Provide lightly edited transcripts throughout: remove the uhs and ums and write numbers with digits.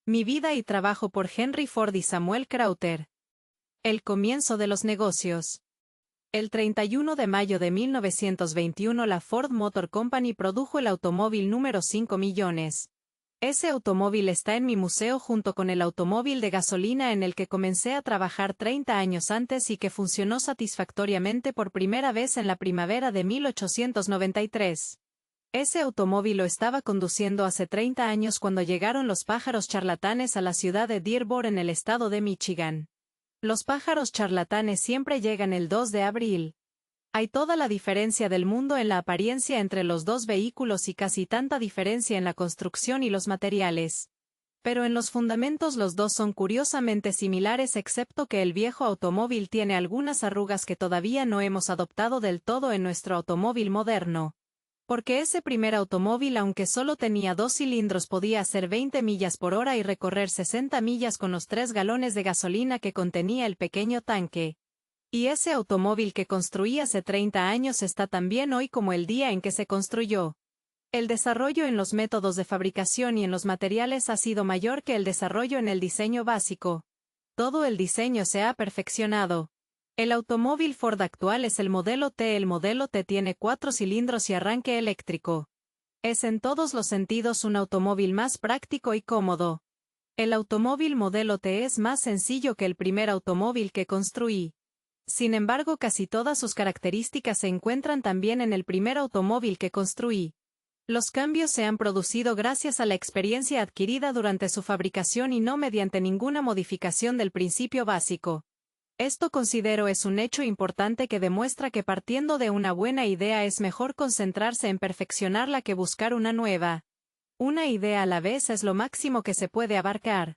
Mi vida y trabajo por Henry Ford y Samuel Crowther. El comienzo de los negocios. El 31 de mayo de 1921 la Ford Motor Company produjo el automóvil número 5 millones. Ese automóvil está en mi museo junto con el automóvil de gasolina en el que comencé a trabajar 30 años antes y que funcionó satisfactoriamente por primera vez en la primavera de 1893. Ese automóvil lo estaba conduciendo hace 30 años cuando llegaron los pájaros charlatanes a la ciudad de Dearborn en el estado de Michigan. Los pájaros charlatanes siempre llegan el 2 de abril. Hay toda la diferencia del mundo en la apariencia entre los dos vehículos y casi tanta diferencia en la construcción y los materiales. Pero en los fundamentos los dos son curiosamente similares excepto que el viejo automóvil tiene algunas arrugas que todavía no hemos adoptado del todo en nuestro automóvil moderno. Porque ese primer automóvil, aunque solo tenía 2 cilindros, podía hacer 20 millas por hora y recorrer 60 millas con los 3 galones de gasolina que contenía el pequeño tanque. Y ese automóvil que construí hace 30 años está tan bien hoy como el día en que se construyó. El desarrollo en los métodos de fabricación y en los materiales ha sido mayor que el desarrollo en el diseño básico. Todo el diseño se ha perfeccionado. El automóvil Ford actual es el modelo T. El modelo T tiene 4 cilindros y arranque eléctrico. Es en todos los sentidos un automóvil más práctico y cómodo. El automóvil modelo T es más sencillo que el primer automóvil que construí. Sin embargo, casi todas sus características se encuentran también en el primer automóvil que construí. Los cambios se han producido gracias a la experiencia adquirida durante su fabricación y no mediante ninguna modificación del principio básico. Esto considero es un hecho importante que demuestra que partiendo de una buena idea es mejor concentrarse en perfeccionarla que buscar una nueva. Una idea a la vez es lo máximo que se puede abarcar.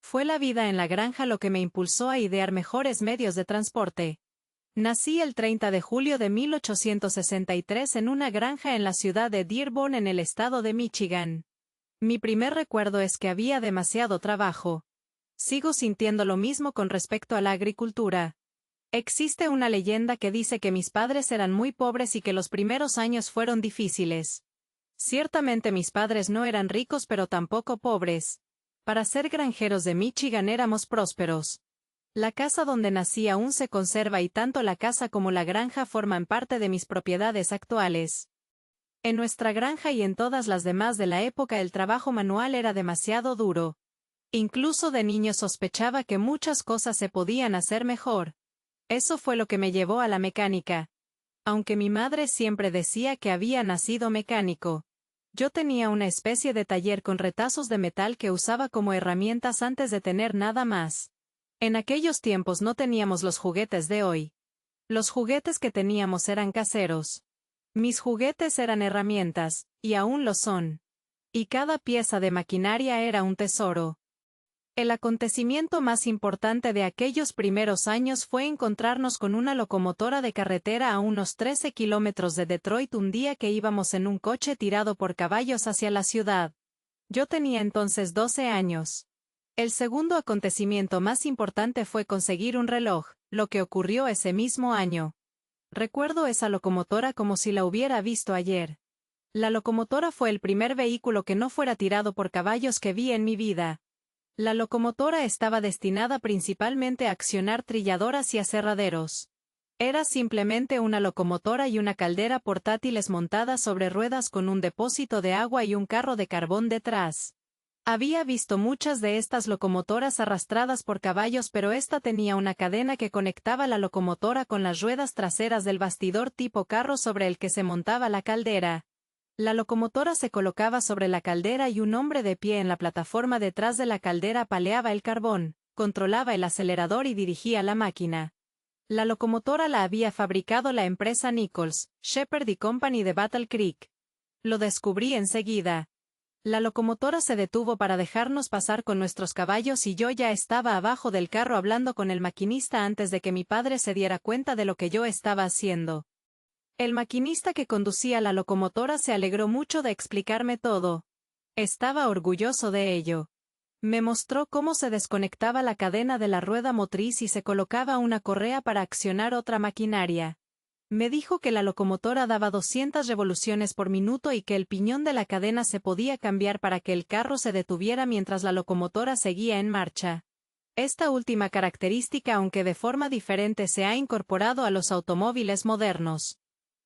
Fue la vida en la granja lo que me impulsó a idear mejores medios de transporte. Nací el 30 de julio de 1863 en una granja en la ciudad de Dearborn en el estado de Michigan. Mi primer recuerdo es que había demasiado trabajo. Sigo sintiendo lo mismo con respecto a la agricultura. Existe una leyenda que dice que mis padres eran muy pobres y que los primeros años fueron difíciles. Ciertamente mis padres no eran ricos pero tampoco pobres. Para ser granjeros de Michigan éramos prósperos. La casa donde nací aún se conserva y tanto la casa como la granja forman parte de mis propiedades actuales. En nuestra granja y en todas las demás de la época el trabajo manual era demasiado duro. Incluso de niño sospechaba que muchas cosas se podían hacer mejor. Eso fue lo que me llevó a la mecánica. Aunque mi madre siempre decía que había nacido mecánico. Yo tenía una especie de taller con retazos de metal que usaba como herramientas antes de tener nada más. En aquellos tiempos no teníamos los juguetes de hoy. Los juguetes que teníamos eran caseros. Mis juguetes eran herramientas, y aún lo son. Y cada pieza de maquinaria era un tesoro. El acontecimiento más importante de aquellos primeros años fue encontrarnos con una locomotora de carretera a unos 13 kilómetros de Detroit un día que íbamos en un coche tirado por caballos hacia la ciudad. Yo tenía entonces 12 años. El segundo acontecimiento más importante fue conseguir un reloj, lo que ocurrió ese mismo año. Recuerdo esa locomotora como si la hubiera visto ayer. La locomotora fue el primer vehículo que no fuera tirado por caballos que vi en mi vida. La locomotora estaba destinada principalmente a accionar trilladoras y aserraderos. Era simplemente una locomotora y una caldera portátiles montadas sobre ruedas con un depósito de agua y un carro de carbón detrás. Había visto muchas de estas locomotoras arrastradas por caballos, pero esta tenía una cadena que conectaba la locomotora con las ruedas traseras del bastidor tipo carro sobre el que se montaba la caldera. La locomotora se colocaba sobre la caldera y un hombre de pie en la plataforma detrás de la caldera paleaba el carbón, controlaba el acelerador y dirigía la máquina. La locomotora la había fabricado la empresa Nichols, Shepard y Company de Battle Creek. Lo descubrí enseguida. La locomotora se detuvo para dejarnos pasar con nuestros caballos y yo ya estaba abajo del carro hablando con el maquinista antes de que mi padre se diera cuenta de lo que yo estaba haciendo. El maquinista que conducía la locomotora se alegró mucho de explicarme todo. Estaba orgulloso de ello. Me mostró cómo se desconectaba la cadena de la rueda motriz y se colocaba una correa para accionar otra maquinaria. Me dijo que la locomotora daba 200 revoluciones por minuto y que el piñón de la cadena se podía cambiar para que el carro se detuviera mientras la locomotora seguía en marcha. Esta última característica, aunque de forma diferente, se ha incorporado a los automóviles modernos.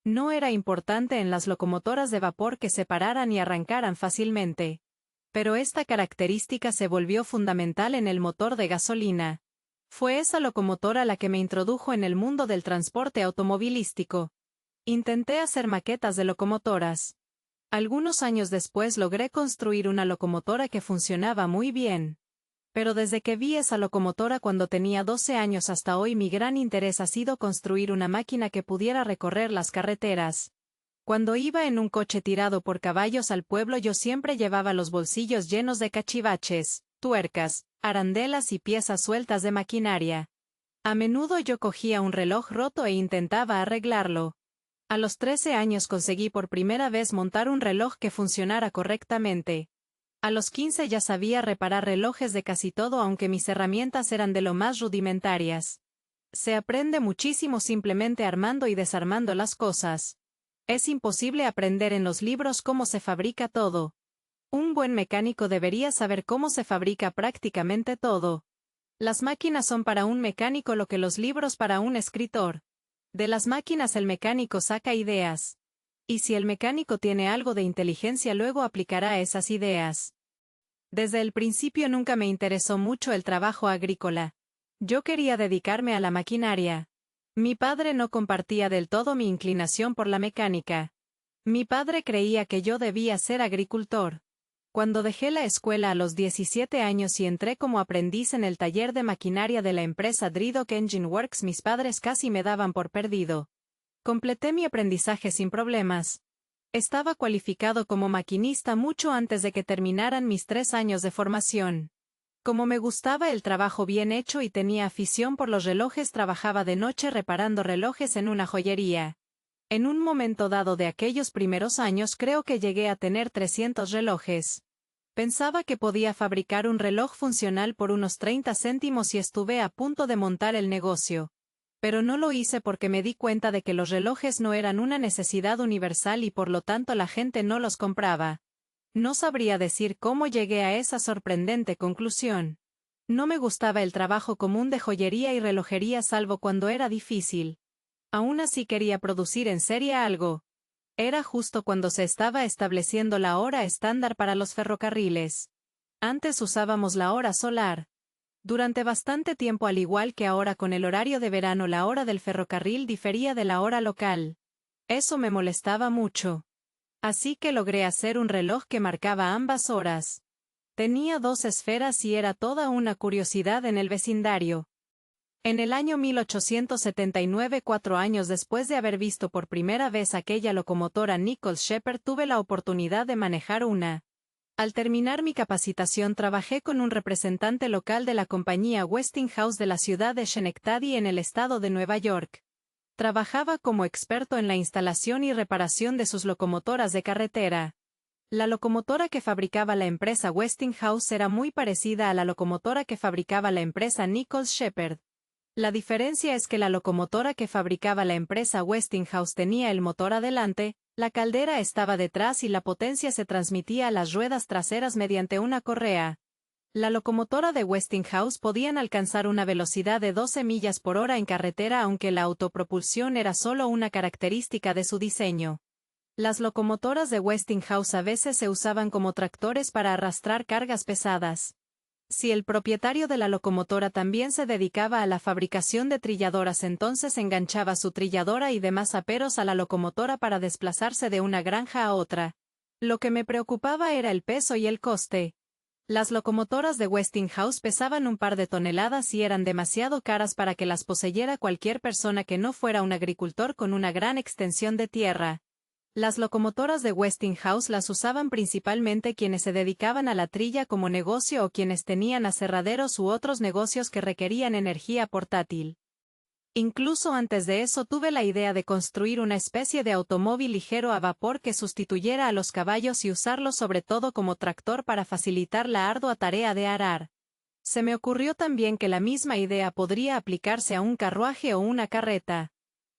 No era importante en las locomotoras de vapor que se pararan y arrancaran fácilmente. Pero esta característica se volvió fundamental en el motor de gasolina. Fue esa locomotora la que me introdujo en el mundo del transporte automovilístico. Intenté hacer maquetas de locomotoras. Algunos años después logré construir una locomotora que funcionaba muy bien. Pero desde que vi esa locomotora cuando tenía 12 años hasta hoy, mi gran interés ha sido construir una máquina que pudiera recorrer las carreteras. Cuando iba en un coche tirado por caballos al pueblo, yo siempre llevaba los bolsillos llenos de cachivaches, tuercas, arandelas y piezas sueltas de maquinaria. A menudo yo cogía un reloj roto e intentaba arreglarlo. A los 13 años conseguí por primera vez montar un reloj que funcionara correctamente. A los 15 ya sabía reparar relojes de casi todo, aunque mis herramientas eran de lo más rudimentarias. Se aprende muchísimo simplemente armando y desarmando las cosas. Es imposible aprender en los libros cómo se fabrica todo. Un buen mecánico debería saber cómo se fabrica prácticamente todo. Las máquinas son para un mecánico lo que los libros para un escritor. De las máquinas el mecánico saca ideas. Y si el mecánico tiene algo de inteligencia, luego aplicará esas ideas. Desde el principio nunca me interesó mucho el trabajo agrícola. Yo quería dedicarme a la maquinaria. Mi padre no compartía del todo mi inclinación por la mecánica. Mi padre creía que yo debía ser agricultor. Cuando dejé la escuela a los 17 años y entré como aprendiz en el taller de maquinaria de la empresa Drydock Engine Works, mis padres casi me daban por perdido. Completé mi aprendizaje sin problemas. Estaba cualificado como maquinista mucho antes de que terminaran mis 3 años de formación. Como me gustaba el trabajo bien hecho y tenía afición por los relojes, trabajaba de noche reparando relojes en una joyería. En un momento dado de aquellos primeros años creo que llegué a tener 300 relojes. Pensaba que podía fabricar un reloj funcional por unos 30 céntimos y estuve a punto de montar el negocio. Pero no lo hice porque me di cuenta de que los relojes no eran una necesidad universal y por lo tanto la gente no los compraba. No sabría decir cómo llegué a esa sorprendente conclusión. No me gustaba el trabajo común de joyería y relojería salvo cuando era difícil. Aún así quería producir en serie algo. Era justo cuando se estaba estableciendo la hora estándar para los ferrocarriles. Antes usábamos la hora solar. Durante bastante tiempo, al igual que ahora con el horario de verano, la hora del ferrocarril difería de la hora local. Eso me molestaba mucho. Así que logré hacer un reloj que marcaba ambas horas. Tenía 2 esferas y era toda una curiosidad en el vecindario. En el año 1879, 4 años después de haber visto por primera vez aquella locomotora Nichols Shepard, tuve la oportunidad de manejar una. Al terminar mi capacitación trabajé con un representante local de la compañía Westinghouse de la ciudad de Schenectady en el estado de Nueva York. Trabajaba como experto en la instalación y reparación de sus locomotoras de carretera. La locomotora que fabricaba la empresa Westinghouse era muy parecida a la locomotora que fabricaba la empresa Nichols Shepard. La diferencia es que la locomotora que fabricaba la empresa Westinghouse tenía el motor adelante, la caldera estaba detrás y la potencia se transmitía a las ruedas traseras mediante una correa. La locomotora de Westinghouse podían alcanzar una velocidad de 12 millas por hora en carretera, aunque la autopropulsión era solo una característica de su diseño. Las locomotoras de Westinghouse a veces se usaban como tractores para arrastrar cargas pesadas. Si el propietario de la locomotora también se dedicaba a la fabricación de trilladoras, entonces enganchaba su trilladora y demás aperos a la locomotora para desplazarse de una granja a otra. Lo que me preocupaba era el peso y el coste. Las locomotoras de Westinghouse pesaban un par de toneladas y eran demasiado caras para que las poseyera cualquier persona que no fuera un agricultor con una gran extensión de tierra. Las locomotoras de Westinghouse las usaban principalmente quienes se dedicaban a la trilla como negocio o quienes tenían aserraderos u otros negocios que requerían energía portátil. Incluso antes de eso tuve la idea de construir una especie de automóvil ligero a vapor que sustituyera a los caballos y usarlo sobre todo como tractor para facilitar la ardua tarea de arar. Se me ocurrió también que la misma idea podría aplicarse a un carruaje o una carreta.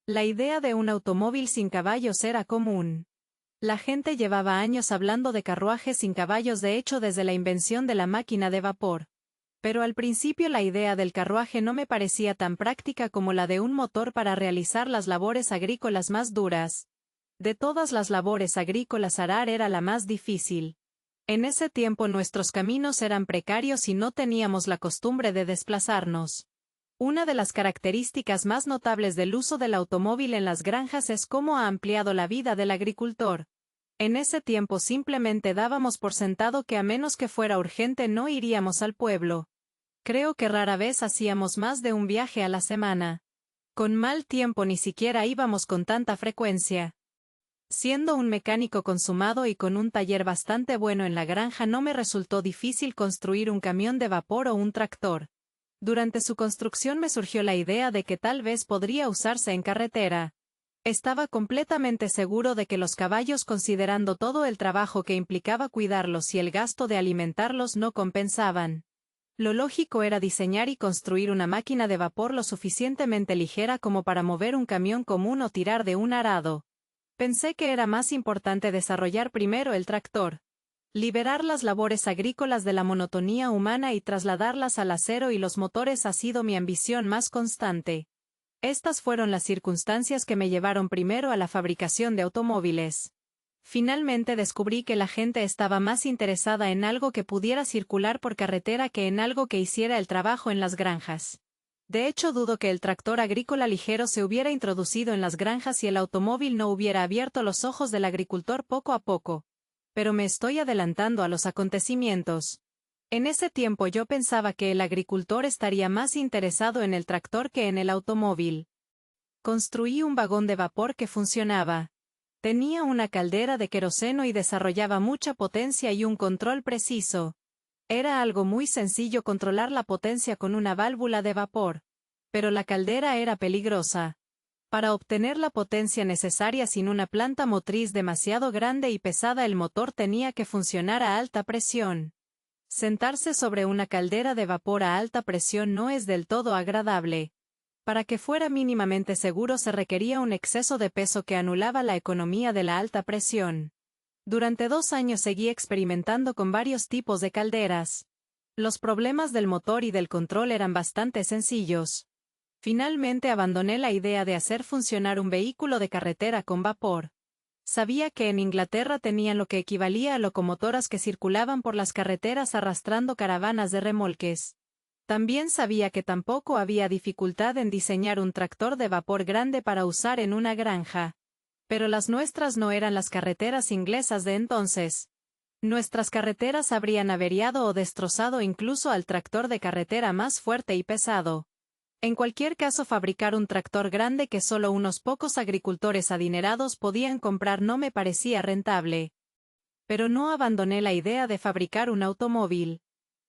La idea de un automóvil sin caballos era común. La gente llevaba años hablando de carruajes sin caballos, de hecho desde la invención de la máquina de vapor. Pero al principio la idea del carruaje no me parecía tan práctica como la de un motor para realizar las labores agrícolas más duras. De todas las labores agrícolas, arar era la más difícil. En ese tiempo nuestros caminos eran precarios y no teníamos la costumbre de desplazarnos. Una de las características más notables del uso del automóvil en las granjas es cómo ha ampliado la vida del agricultor. En ese tiempo simplemente dábamos por sentado que a menos que fuera urgente no iríamos al pueblo. Creo que rara vez hacíamos más de un viaje a la semana. Con mal tiempo ni siquiera íbamos con tanta frecuencia. Siendo un mecánico consumado y con un taller bastante bueno en la granja, no me resultó difícil construir un camión de vapor o un tractor. Durante su construcción me surgió la idea de que tal vez podría usarse en carretera. Estaba completamente seguro de que los caballos, considerando todo el trabajo que implicaba cuidarlos y el gasto de alimentarlos, no compensaban. Lo lógico era diseñar y construir una máquina de vapor lo suficientemente ligera como para mover un camión común o tirar de un arado. Pensé que era más importante desarrollar primero el tractor. Liberar las labores agrícolas de la monotonía humana y trasladarlas al acero y los motores ha sido mi ambición más constante. Estas fueron las circunstancias que me llevaron primero a la fabricación de automóviles. Finalmente descubrí que la gente estaba más interesada en algo que pudiera circular por carretera que en algo que hiciera el trabajo en las granjas. De hecho, dudo que el tractor agrícola ligero se hubiera introducido en las granjas si el automóvil no hubiera abierto los ojos del agricultor poco a poco. Pero me estoy adelantando a los acontecimientos. En ese tiempo yo pensaba que el agricultor estaría más interesado en el tractor que en el automóvil. Construí un vagón de vapor que funcionaba. Tenía una caldera de queroseno y desarrollaba mucha potencia y un control preciso. Era algo muy sencillo controlar la potencia con una válvula de vapor. Pero la caldera era peligrosa. Para obtener la potencia necesaria sin una planta motriz demasiado grande y pesada, el motor tenía que funcionar a alta presión. Sentarse sobre una caldera de vapor a alta presión no es del todo agradable. Para que fuera mínimamente seguro se requería un exceso de peso que anulaba la economía de la alta presión. Durante 2 años seguí experimentando con varios tipos de calderas. Los problemas del motor y del control eran bastante sencillos. Finalmente abandoné la idea de hacer funcionar un vehículo de carretera con vapor. Sabía que en Inglaterra tenían lo que equivalía a locomotoras que circulaban por las carreteras arrastrando caravanas de remolques. También sabía que tampoco había dificultad en diseñar un tractor de vapor grande para usar en una granja. Pero las nuestras no eran las carreteras inglesas de entonces. Nuestras carreteras habrían averiado o destrozado incluso al tractor de carretera más fuerte y pesado. En cualquier caso, fabricar un tractor grande que solo unos pocos agricultores adinerados podían comprar no me parecía rentable. Pero no abandoné la idea de fabricar un automóvil.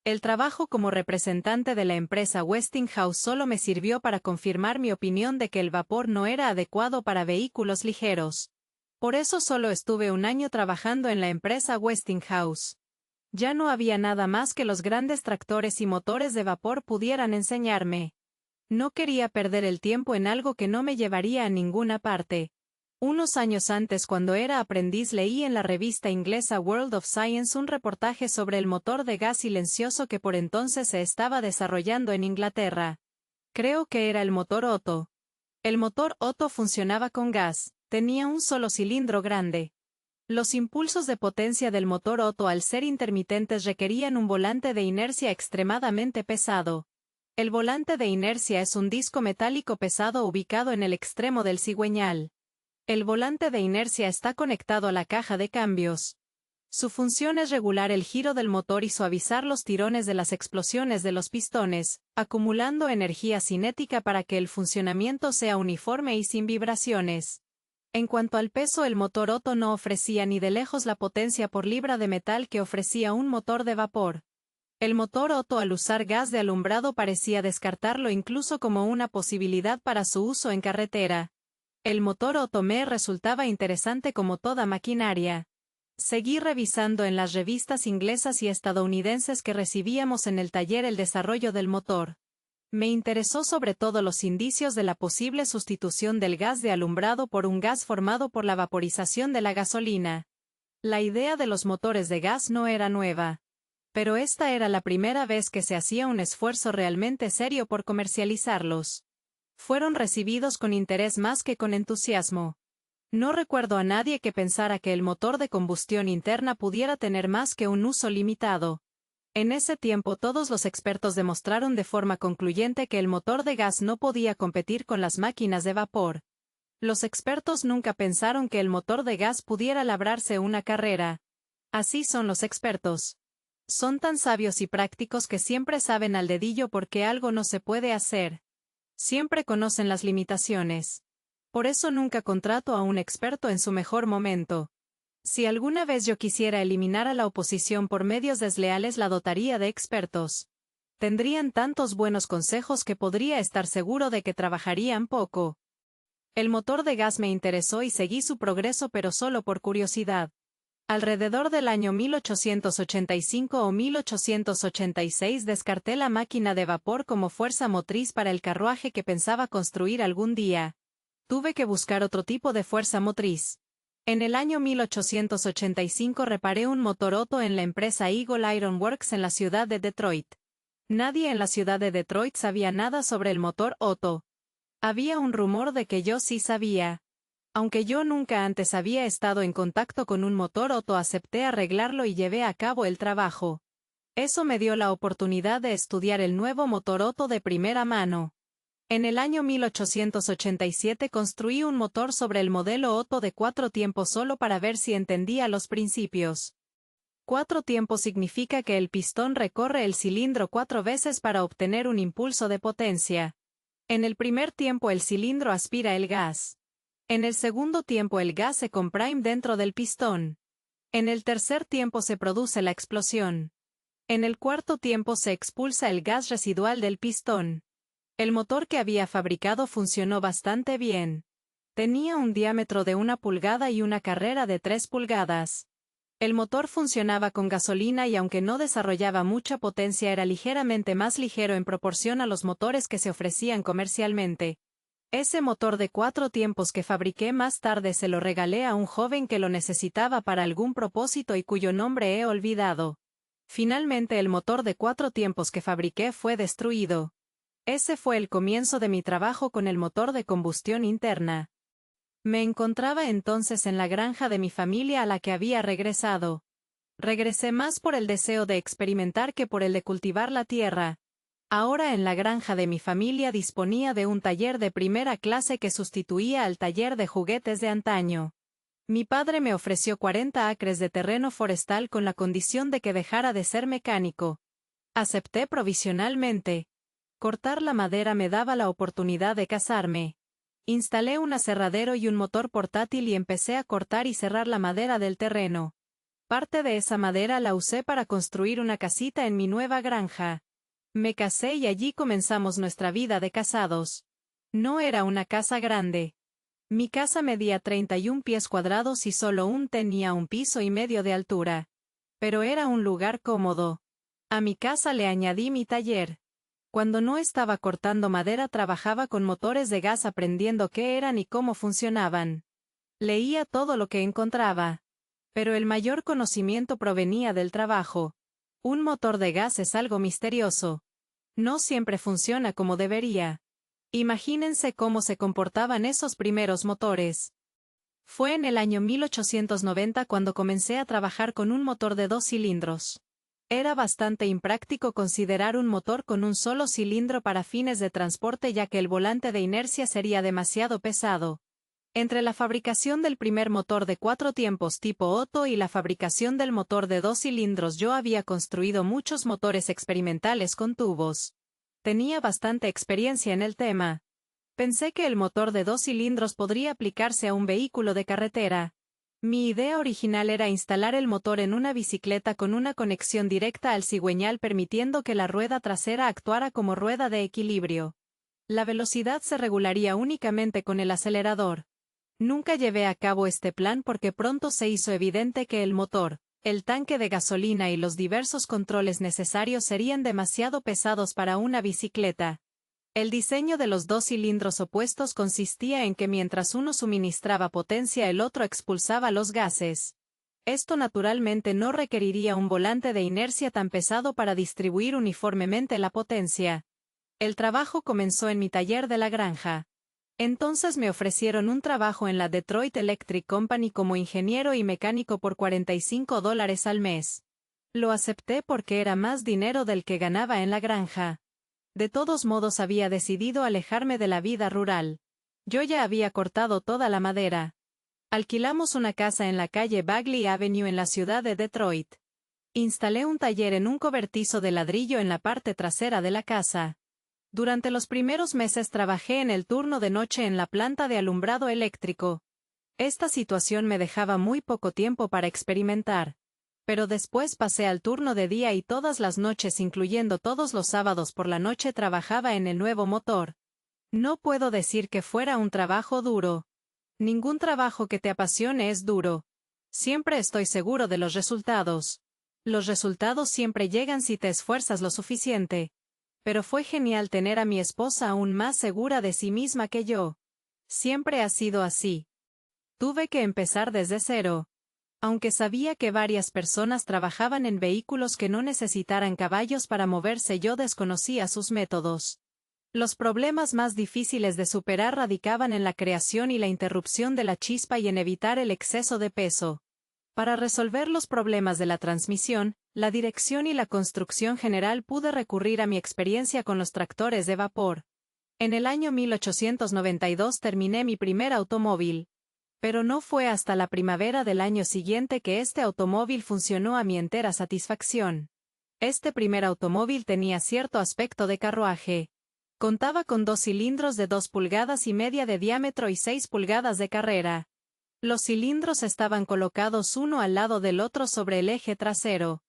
El trabajo como representante de la empresa Westinghouse solo me sirvió para confirmar mi opinión de que el vapor no era adecuado para vehículos ligeros. Por eso solo estuve 1 año trabajando en la empresa Westinghouse. Ya no había nada más que los grandes tractores y motores de vapor pudieran enseñarme. No quería perder el tiempo en algo que no me llevaría a ninguna parte. Unos años antes, cuando era aprendiz, leí en la revista inglesa World of Science un reportaje sobre el motor de gas silencioso que por entonces se estaba desarrollando en Inglaterra. Creo que era el motor Otto. El motor Otto funcionaba con gas, tenía un solo cilindro grande. Los impulsos de potencia del motor Otto, al ser intermitentes, requerían un volante de inercia extremadamente pesado. El volante de inercia es un disco metálico pesado ubicado en el extremo del cigüeñal. El volante de inercia está conectado a la caja de cambios. Su función es regular el giro del motor y suavizar los tirones de las explosiones de los pistones, acumulando energía cinética para que el funcionamiento sea uniforme y sin vibraciones. En cuanto al peso, el motor Otto no ofrecía ni de lejos la potencia por libra de metal que ofrecía un motor de vapor. El motor Otto, al usar gas de alumbrado, parecía descartarlo incluso como una posibilidad para su uso en carretera. El motor Otto me resultaba interesante como toda maquinaria. Seguí revisando en las revistas inglesas y estadounidenses que recibíamos en el taller el desarrollo del motor. Me interesó sobre todo los indicios de la posible sustitución del gas de alumbrado por un gas formado por la vaporización de la gasolina. La idea de los motores de gas no era nueva. Pero esta era la primera vez que se hacía un esfuerzo realmente serio por comercializarlos. Fueron recibidos con interés más que con entusiasmo. No recuerdo a nadie que pensara que el motor de combustión interna pudiera tener más que un uso limitado. En ese tiempo todos los expertos demostraron de forma concluyente que el motor de gas no podía competir con las máquinas de vapor. Los expertos nunca pensaron que el motor de gas pudiera labrarse una carrera. Así son los expertos. Son tan sabios y prácticos que siempre saben al dedillo por qué algo no se puede hacer. Siempre conocen las limitaciones. Por eso nunca contrato a un experto en su mejor momento. Si alguna vez yo quisiera eliminar a la oposición por medios desleales, la dotaría de expertos. Tendrían tantos buenos consejos que podría estar seguro de que trabajarían poco. El motor de gas me interesó y seguí su progreso, pero solo por curiosidad. Alrededor del año 1885 o 1886 descarté la máquina de vapor como fuerza motriz para el carruaje que pensaba construir algún día. Tuve que buscar otro tipo de fuerza motriz. En el año 1885 reparé un motor Otto en la empresa Eagle Iron Works en la ciudad de Detroit. Nadie en la ciudad de Detroit sabía nada sobre el motor Otto. Había un rumor de que yo sí sabía. Aunque yo nunca antes había estado en contacto con un motor Otto, acepté arreglarlo y llevé a cabo el trabajo. Eso me dio la oportunidad de estudiar el nuevo motor Otto de primera mano. En el año 1887 construí un motor sobre el modelo Otto de 4 tiempos solo para ver si entendía los principios. 4 tiempos significa que el pistón recorre el cilindro 4 veces para obtener un impulso de potencia. En el primer tiempo el cilindro aspira el gas. En el segundo tiempo el gas se comprime dentro del pistón. En el tercer tiempo se produce la explosión. En el cuarto tiempo se expulsa el gas residual del pistón. El motor que había fabricado funcionó bastante bien. Tenía un diámetro de 1 pulgada y una carrera de 3 pulgadas. El motor funcionaba con gasolina y aunque no desarrollaba mucha potencia era ligeramente más ligero en proporción a los motores que se ofrecían comercialmente. Ese motor de 4 tiempos que fabriqué más tarde se lo regalé a un joven que lo necesitaba para algún propósito y cuyo nombre he olvidado. Finalmente el motor de 4 tiempos que fabriqué fue destruido. Ese fue el comienzo de mi trabajo con el motor de combustión interna. Me encontraba entonces en la granja de mi familia a la que había regresado. Regresé más por el deseo de experimentar que por el de cultivar la tierra. Ahora en la granja de mi familia disponía de un taller de primera clase que sustituía al taller de juguetes de antaño. Mi padre me ofreció 40 acres de terreno forestal con la condición de que dejara de ser mecánico. Acepté provisionalmente. Cortar la madera me daba la oportunidad de casarme. Instalé un aserradero y un motor portátil y empecé a cortar y cerrar la madera del terreno. Parte de esa madera la usé para construir una casita en mi nueva granja. Me casé y allí comenzamos nuestra vida de casados. No era una casa grande. Mi casa medía 31 pies cuadrados y solo tenía 1,5 pisos de altura. Pero era un lugar cómodo. A mi casa le añadí mi taller. Cuando no estaba cortando madera trabajaba con motores de gas aprendiendo qué eran y cómo funcionaban. Leía todo lo que encontraba. Pero el mayor conocimiento provenía del trabajo. Un motor de gas es algo misterioso. No siempre funciona como debería. Imagínense cómo se comportaban esos primeros motores. Fue en el año 1890 cuando comencé a trabajar con un motor de 2 cilindros. Era bastante impráctico considerar un motor con un solo cilindro para fines de transporte ya que el volante de inercia sería demasiado pesado. Entre la fabricación del primer motor de 4 tiempos tipo Otto y la fabricación del motor de 2 cilindros yo había construido muchos motores experimentales con tubos. Tenía bastante experiencia en el tema. Pensé que el motor de 2 cilindros podría aplicarse a un vehículo de carretera. Mi idea original era instalar el motor en una bicicleta con una conexión directa al cigüeñal permitiendo que la rueda trasera actuara como rueda de equilibrio. La velocidad se regularía únicamente con el acelerador. Nunca llevé a cabo este plan porque pronto se hizo evidente que el motor, el tanque de gasolina y los diversos controles necesarios serían demasiado pesados para una bicicleta. El diseño de los dos cilindros opuestos consistía en que mientras uno suministraba potencia el otro expulsaba los gases. Esto naturalmente no requeriría un volante de inercia tan pesado para distribuir uniformemente la potencia. El trabajo comenzó en mi taller de la granja. Entonces me ofrecieron un trabajo en la Detroit Electric Company como ingeniero y mecánico por $45 al mes. Lo acepté porque era más dinero del que ganaba en la granja. De todos modos había decidido alejarme de la vida rural. Yo ya había cortado toda la madera. Alquilamos una casa en la calle Bagley Avenue en la ciudad de Detroit. Instalé un taller en un cobertizo de ladrillo en la parte trasera de la casa. Durante los primeros meses trabajé en el turno de noche en la planta de alumbrado eléctrico. Esta situación me dejaba muy poco tiempo para experimentar. Pero después pasé al turno de día y todas las noches, incluyendo todos los sábados por la noche, trabajaba en el nuevo motor. No puedo decir que fuera un trabajo duro. Ningún trabajo que te apasione es duro. Siempre estoy seguro de los resultados. Los resultados siempre llegan si te esfuerzas lo suficiente. Pero fue genial tener a mi esposa aún más segura de sí misma que yo. Siempre ha sido así. Tuve que empezar desde cero. Aunque sabía que varias personas trabajaban en vehículos que no necesitaran caballos para moverse, yo desconocía sus métodos. Los problemas más difíciles de superar radicaban en la creación y la interrupción de la chispa y en evitar el exceso de peso. Para resolver los problemas de la transmisión, la dirección y la construcción general pude recurrir a mi experiencia con los tractores de vapor. En el año 1892 terminé mi primer automóvil. Pero no fue hasta la primavera del año siguiente que este automóvil funcionó a mi entera satisfacción. Este primer automóvil tenía cierto aspecto de carruaje. Contaba con 2 cilindros de 2,5 pulgadas de diámetro y 6 pulgadas de carrera. Los cilindros estaban colocados uno al lado del otro sobre el eje trasero.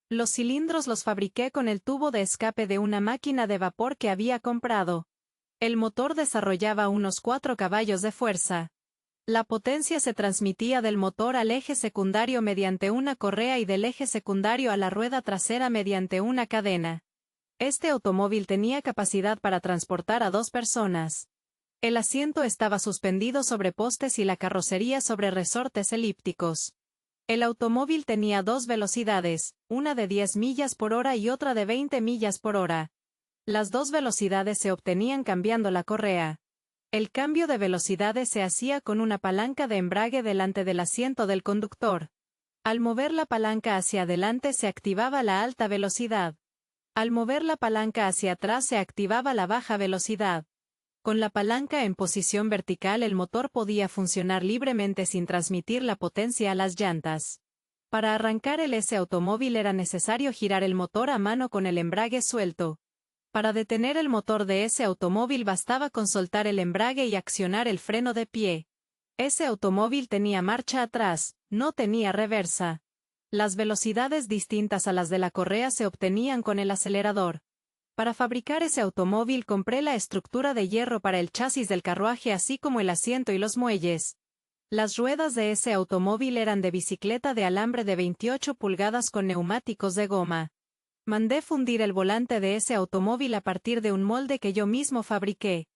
Los cilindros los fabriqué con el tubo de escape de una máquina de vapor que había comprado. El motor desarrollaba unos 4 caballos de fuerza. La potencia se transmitía del motor al eje secundario mediante una correa y del eje secundario a la rueda trasera mediante una cadena. Este automóvil tenía capacidad para transportar a 2 personas. El asiento estaba suspendido sobre postes y la carrocería sobre resortes elípticos. El automóvil tenía 2 velocidades, una de 10 millas por hora y otra de 20 millas por hora. Las 2 velocidades se obtenían cambiando la correa. El cambio de velocidades se hacía con una palanca de embrague delante del asiento del conductor. Al mover la palanca hacia adelante se activaba la alta velocidad. Al mover la palanca hacia atrás se activaba la baja velocidad. Con la palanca en posición vertical el motor podía funcionar libremente sin transmitir la potencia a las llantas. Para arrancar ese automóvil era necesario girar el motor a mano con el embrague suelto. Para detener el motor de ese automóvil bastaba con soltar el embrague y accionar el freno de pie. Ese automóvil tenía marcha atrás, no tenía reversa. Las velocidades distintas a las de la correa se obtenían con el acelerador. Para fabricar ese automóvil compré la estructura de hierro para el chasis del carruaje así como el asiento y los muelles. Las ruedas de ese automóvil eran de bicicleta de alambre de 28 pulgadas con neumáticos de goma. Mandé fundir el volante de ese automóvil a partir de un molde que yo mismo fabriqué.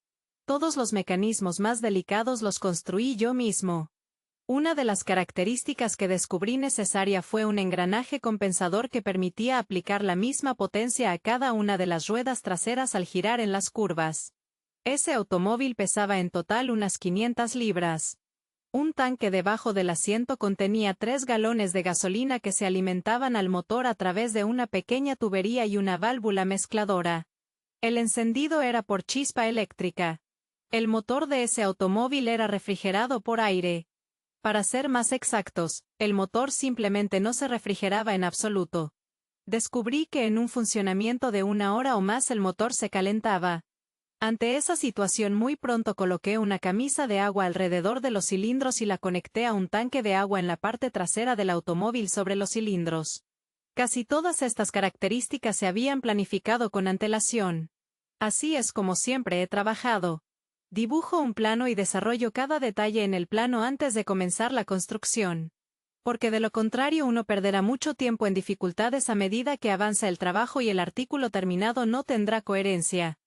Todos los mecanismos más delicados los construí yo mismo. Una de las características que descubrí necesaria fue un engranaje compensador que permitía aplicar la misma potencia a cada una de las ruedas traseras al girar en las curvas. Ese automóvil pesaba en total unas 500 libras. Un tanque debajo del asiento contenía 3 galones de gasolina que se alimentaban al motor a través de una pequeña tubería y una válvula mezcladora. El encendido era por chispa eléctrica. El motor de ese automóvil era refrigerado por aire. Para ser más exactos, el motor simplemente no se refrigeraba en absoluto. Descubrí que en un funcionamiento de 1 hora o más el motor se calentaba. Ante esa situación muy pronto coloqué una camisa de agua alrededor de los cilindros y la conecté a un tanque de agua en la parte trasera del automóvil sobre los cilindros. Casi todas estas características se habían planificado con antelación. Así es como siempre he trabajado. Dibujo un plano y desarrollo cada detalle en el plano antes de comenzar la construcción. Porque de lo contrario uno perderá mucho tiempo en dificultades a medida que avanza el trabajo y el artículo terminado no tendrá coherencia.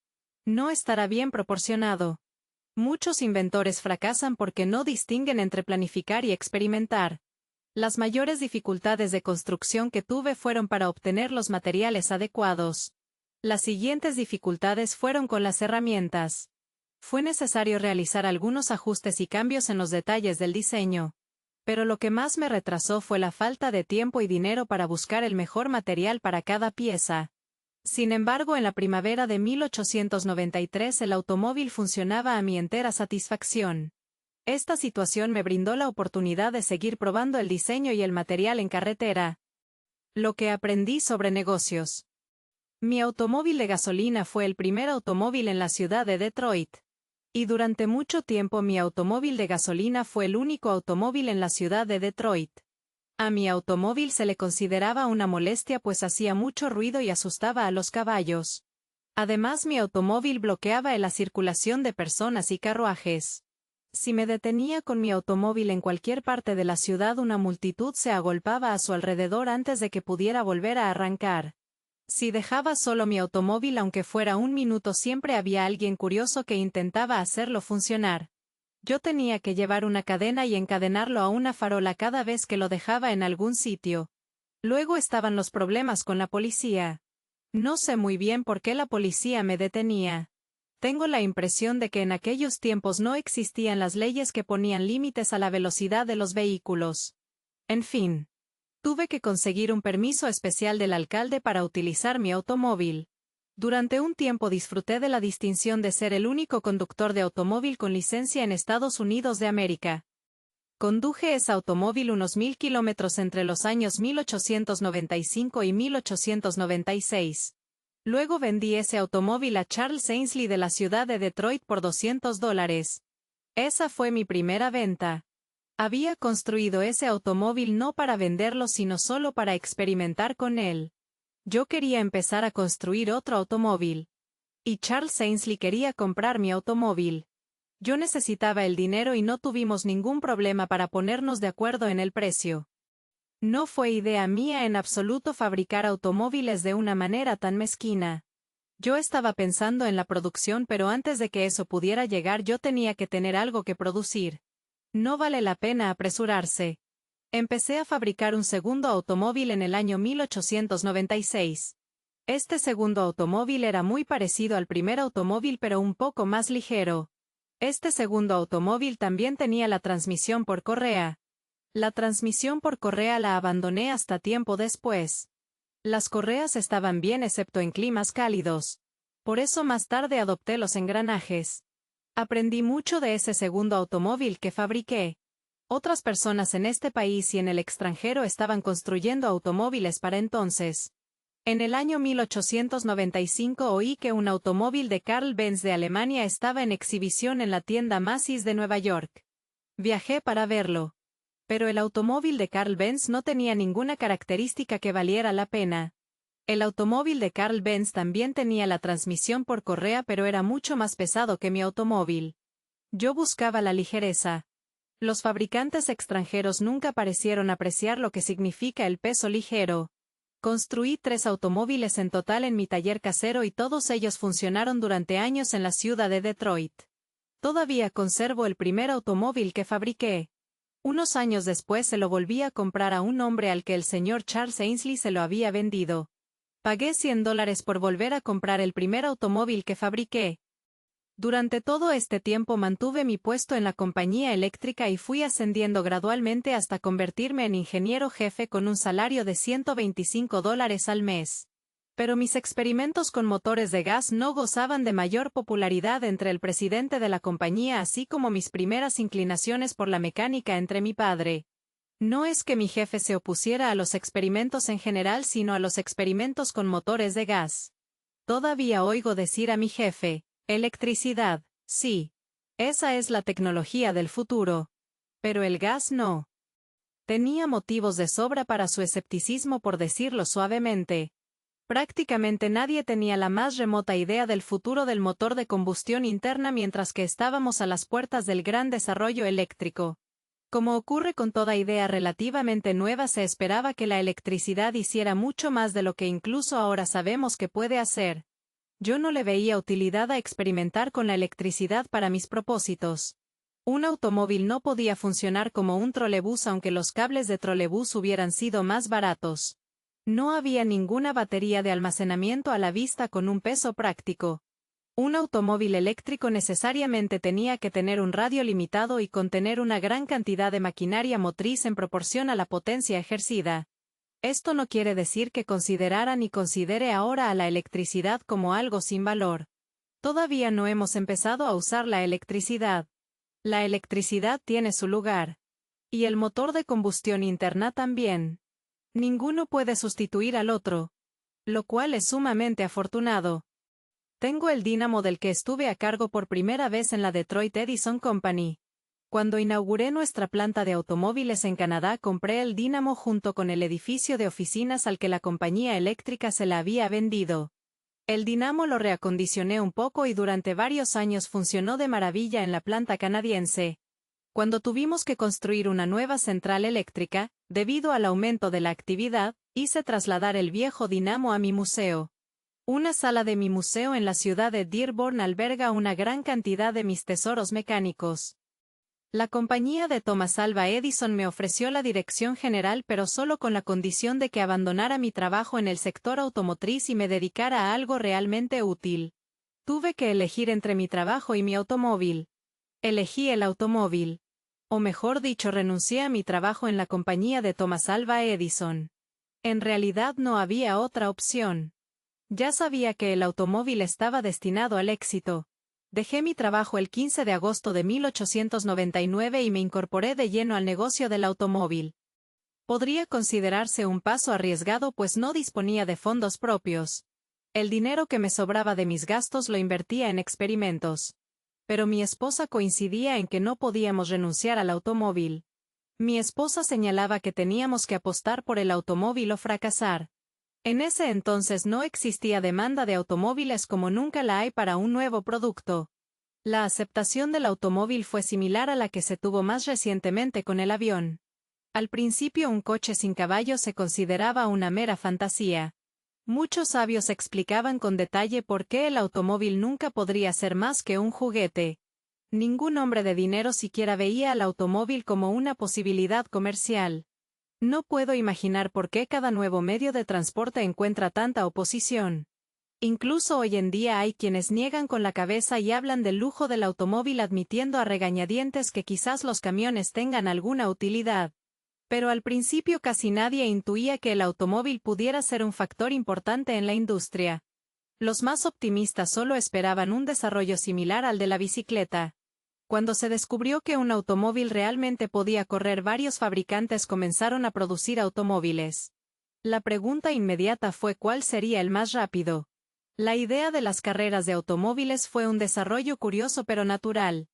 No estará bien proporcionado. Muchos inventores fracasan porque no distinguen entre planificar y experimentar. Las mayores dificultades de construcción que tuve fueron para obtener los materiales adecuados. Las siguientes dificultades fueron con las herramientas. Fue necesario realizar algunos ajustes y cambios en los detalles del diseño. Pero lo que más me retrasó fue la falta de tiempo y dinero para buscar el mejor material para cada pieza. Sin embargo, en la primavera de 1893 el automóvil funcionaba a mi entera satisfacción. Esta situación me brindó la oportunidad de seguir probando el diseño y el material en carretera. Lo que aprendí sobre negocios. Mi automóvil de gasolina fue el primer automóvil en la ciudad de Detroit. Y durante mucho tiempo mi automóvil de gasolina fue el único automóvil en la ciudad de Detroit. A mi automóvil se le consideraba una molestia pues hacía mucho ruido y asustaba a los caballos. Además, mi automóvil bloqueaba la circulación de personas y carruajes. Si me detenía con mi automóvil en cualquier parte de la ciudad, una multitud se agolpaba a su alrededor antes de que pudiera volver a arrancar. Si dejaba solo mi automóvil aunque fuera un minuto, siempre había alguien curioso que intentaba hacerlo funcionar. Yo tenía que llevar una cadena y encadenarlo a una farola cada vez que lo dejaba en algún sitio. Luego estaban los problemas con la policía. No sé muy bien por qué la policía me detenía. Tengo la impresión de que en aquellos tiempos no existían las leyes que ponían límites a la velocidad de los vehículos. En fin. Tuve que conseguir un permiso especial del alcalde para utilizar mi automóvil. Durante un tiempo disfruté de la distinción de ser el único conductor de automóvil con licencia en Estados Unidos de América. Conduje ese automóvil unos 1000 kilómetros entre los años 1895 y 1896. Luego vendí ese automóvil a Charles Ainsley de la ciudad de Detroit por $200. Esa fue mi primera venta. Había construido ese automóvil no para venderlo sino solo para experimentar con él. Yo quería empezar a construir otro automóvil. Y Charles Ainsley quería comprar mi automóvil. Yo necesitaba el dinero y no tuvimos ningún problema para ponernos de acuerdo en el precio. No fue idea mía en absoluto fabricar automóviles de una manera tan mezquina. Yo estaba pensando en la producción, pero antes de que eso pudiera llegar yo tenía que tener algo que producir. No vale la pena apresurarse. Empecé a fabricar un segundo automóvil en el año 1896. Este segundo automóvil era muy parecido al primer automóvil pero un poco más ligero. Este segundo automóvil también tenía la transmisión por correa. La transmisión por correa la abandoné hasta tiempo después. Las correas estaban bien excepto en climas cálidos. Por eso más tarde adopté los engranajes. Aprendí mucho de ese segundo automóvil que fabriqué. Otras personas en este país y en el extranjero estaban construyendo automóviles para entonces. En el año 1895 oí que un automóvil de Carl Benz de Alemania estaba en exhibición en la tienda Macy's de Nueva York. Viajé para verlo. Pero el automóvil de Carl Benz no tenía ninguna característica que valiera la pena. El automóvil de Carl Benz también tenía la transmisión por correa pero era mucho más pesado que mi automóvil. Yo buscaba la ligereza. Los fabricantes extranjeros nunca parecieron apreciar lo que significa el peso ligero. Construí 3 automóviles en total en mi taller casero y todos ellos funcionaron durante años en la ciudad de Detroit. Todavía conservo el primer automóvil que fabriqué. Unos años después se lo volví a comprar a un hombre al que el señor Charles Ainsley se lo había vendido. Pagué $100 por volver a comprar el primer automóvil que fabriqué. Durante todo este tiempo mantuve mi puesto en la compañía eléctrica y fui ascendiendo gradualmente hasta convertirme en ingeniero jefe con un salario de $125 al mes. Pero mis experimentos con motores de gas no gozaban de mayor popularidad entre el presidente de la compañía, así como mis primeras inclinaciones por la mecánica entre mi padre. No es que mi jefe se opusiera a los experimentos en general, sino a los experimentos con motores de gas. Todavía oigo decir a mi jefe: electricidad, sí. Esa es la tecnología del futuro. Pero el gas no. Tenía motivos de sobra para su escepticismo, por decirlo suavemente. Prácticamente nadie tenía la más remota idea del futuro del motor de combustión interna mientras que estábamos a las puertas del gran desarrollo eléctrico. Como ocurre con toda idea relativamente nueva, se esperaba que la electricidad hiciera mucho más de lo que incluso ahora sabemos que puede hacer. Yo no le veía utilidad a experimentar con la electricidad para mis propósitos. Un automóvil no podía funcionar como un trolebús aunque los cables de trolebús hubieran sido más baratos. No había ninguna batería de almacenamiento a la vista con un peso práctico. Un automóvil eléctrico necesariamente tenía que tener un radio limitado y contener una gran cantidad de maquinaria motriz en proporción a la potencia ejercida. Esto no quiere decir que considerara ni considere ahora a la electricidad como algo sin valor. Todavía no hemos empezado a usar la electricidad. La electricidad tiene su lugar. Y el motor de combustión interna también. Ninguno puede sustituir al otro. Lo cual es sumamente afortunado. Tengo el dínamo del que estuve a cargo por primera vez en la Detroit Edison Company. Cuando inauguré nuestra planta de automóviles en Canadá compré el dínamo junto con el edificio de oficinas al que la compañía eléctrica se la había vendido. El dinamo lo reacondicioné un poco y durante varios años funcionó de maravilla en la planta canadiense. Cuando tuvimos que construir una nueva central eléctrica, debido al aumento de la actividad, hice trasladar el viejo dinamo a mi museo. Una sala de mi museo en la ciudad de Dearborn alberga una gran cantidad de mis tesoros mecánicos. La compañía de Thomas Alva Edison me ofreció la dirección general pero solo con la condición de que abandonara mi trabajo en el sector automotriz y me dedicara a algo realmente útil. Tuve que elegir entre mi trabajo y mi automóvil. Elegí el automóvil. O mejor dicho, renuncié a mi trabajo en la compañía de Thomas Alva Edison. En realidad no había otra opción. Ya sabía que el automóvil estaba destinado al éxito. Dejé mi trabajo el 15 de agosto de 1899 y me incorporé de lleno al negocio del automóvil. Podría considerarse un paso arriesgado pues no disponía de fondos propios. El dinero que me sobraba de mis gastos lo invertía en experimentos. Pero mi esposa coincidía en que no podíamos renunciar al automóvil. Mi esposa señalaba que teníamos que apostar por el automóvil o fracasar. En ese entonces no existía demanda de automóviles como nunca la hay para un nuevo producto. La aceptación del automóvil fue similar a la que se tuvo más recientemente con el avión. Al principio un coche sin caballos se consideraba una mera fantasía. Muchos sabios explicaban con detalle por qué el automóvil nunca podría ser más que un juguete. Ningún hombre de dinero siquiera veía al automóvil como una posibilidad comercial. No puedo imaginar por qué cada nuevo medio de transporte encuentra tanta oposición. Incluso hoy en día hay quienes niegan con la cabeza y hablan del lujo del automóvil admitiendo a regañadientes que quizás los camiones tengan alguna utilidad. Pero al principio casi nadie intuía que el automóvil pudiera ser un factor importante en la industria. Los más optimistas solo esperaban un desarrollo similar al de la bicicleta. Cuando se descubrió que un automóvil realmente podía correr, varios fabricantes comenzaron a producir automóviles. La pregunta inmediata fue ¿cuál sería el más rápido? La idea de las carreras de automóviles fue un desarrollo curioso pero natural.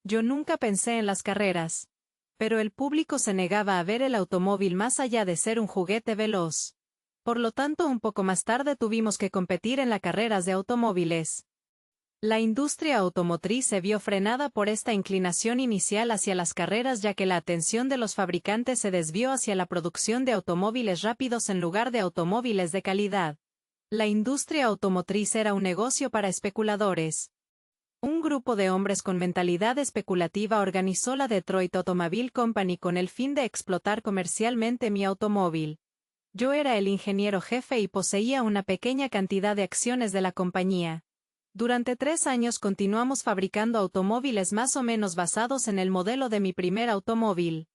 Yo nunca pensé en las carreras. Pero el público se negaba a ver el automóvil más allá de ser un juguete veloz. Por lo tanto, un poco más tarde tuvimos que competir en las carreras de automóviles. La industria automotriz se vio frenada por esta inclinación inicial hacia las carreras, ya que la atención de los fabricantes se desvió hacia la producción de automóviles rápidos en lugar de automóviles de calidad. La industria automotriz era un negocio para especuladores. Un grupo de hombres con mentalidad especulativa organizó la Detroit Automobile Company con el fin de explotar comercialmente mi automóvil. Yo era el ingeniero jefe y poseía una pequeña cantidad de acciones de la compañía. Durante 3 años continuamos fabricando automóviles más o menos basados en el modelo de mi primer automóvil.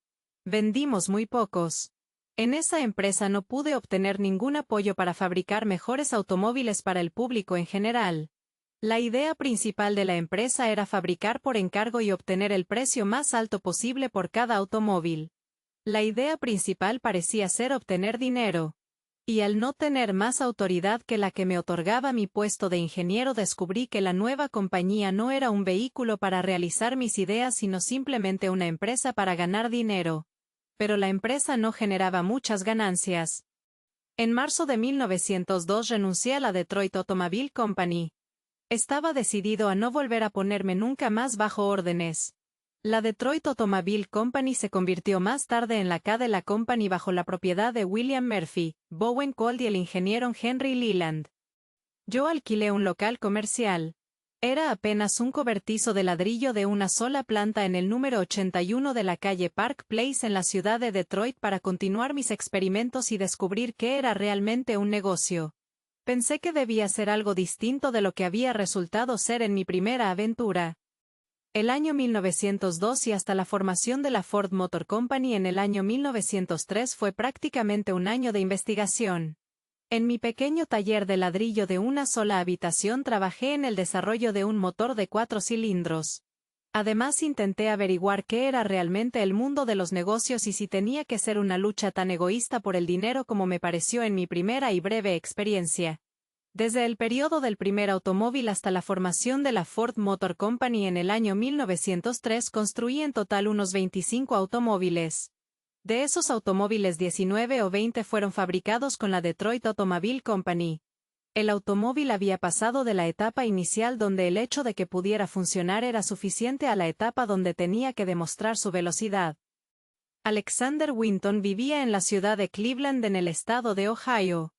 Vendimos muy pocos. En esa empresa no pude obtener ningún apoyo para fabricar mejores automóviles para el público en general. La idea principal de la empresa era fabricar por encargo y obtener el precio más alto posible por cada automóvil. La idea principal parecía ser obtener dinero. Y al no tener más autoridad que la que me otorgaba mi puesto de ingeniero, descubrí que la nueva compañía no era un vehículo para realizar mis ideas sino simplemente una empresa para ganar dinero. Pero la empresa no generaba muchas ganancias. En marzo de 1902 renuncié a la Detroit Automobile Company. Estaba decidido a no volver a ponerme nunca más bajo órdenes. La Detroit Automobile Company se convirtió más tarde en la Cadillac Company bajo la propiedad de William Murphy, Bowen Colt y el ingeniero Henry Leland. Yo alquilé un local comercial. Era apenas un cobertizo de ladrillo de una sola planta en el número 81 de la calle Park Place en la ciudad de Detroit para continuar mis experimentos y descubrir qué era realmente un negocio. Pensé que debía ser algo distinto de lo que había resultado ser en mi primera aventura. El año 1902 y hasta la formación de la Ford Motor Company en el año 1903 fue prácticamente un año de investigación. En mi pequeño taller de ladrillo de una sola habitación trabajé en el desarrollo de un motor de 4 cilindros. Además intenté averiguar qué era realmente el mundo de los negocios y si tenía que ser una lucha tan egoísta por el dinero como me pareció en mi primera y breve experiencia. Desde el periodo del primer automóvil hasta la formación de la Ford Motor Company en el año 1903 construí en total unos 25 automóviles. De esos automóviles 19 o 20 fueron fabricados con la Detroit Automobile Company. El automóvil había pasado de la etapa inicial donde el hecho de que pudiera funcionar era suficiente a la etapa donde tenía que demostrar su velocidad. Alexander Winton vivía en la ciudad de Cleveland en el estado de Ohio.